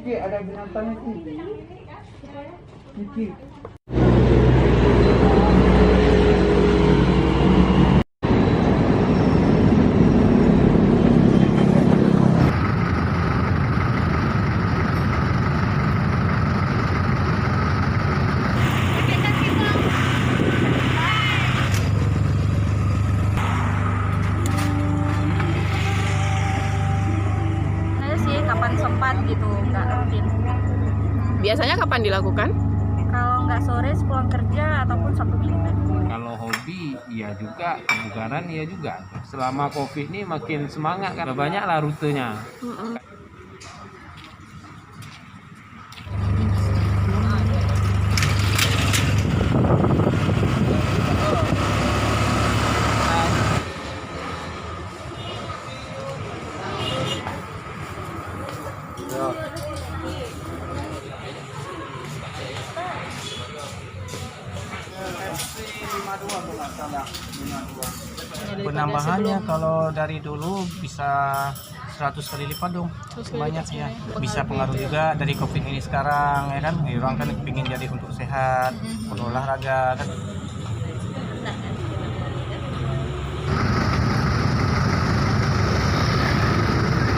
Niki ada binatang itu. Niki. Kapan sempat gitu, nggak rutin. Biasanya kapan dilakukan? Kalau nggak sore sepulang kerja ataupun Sabtu Minggu. Kalau hobi iya juga, kebugaran iya juga. Selama Covid ini makin semangat kan, banyak lah rutenya. Penambahannya kalau dari dulu bisa 100 kali lipat dong, banyak ya. Bisa pengaruh juga dari Covid ini sekarang ya kan, orang kan ingin jadi untuk sehat, berolahraga kan.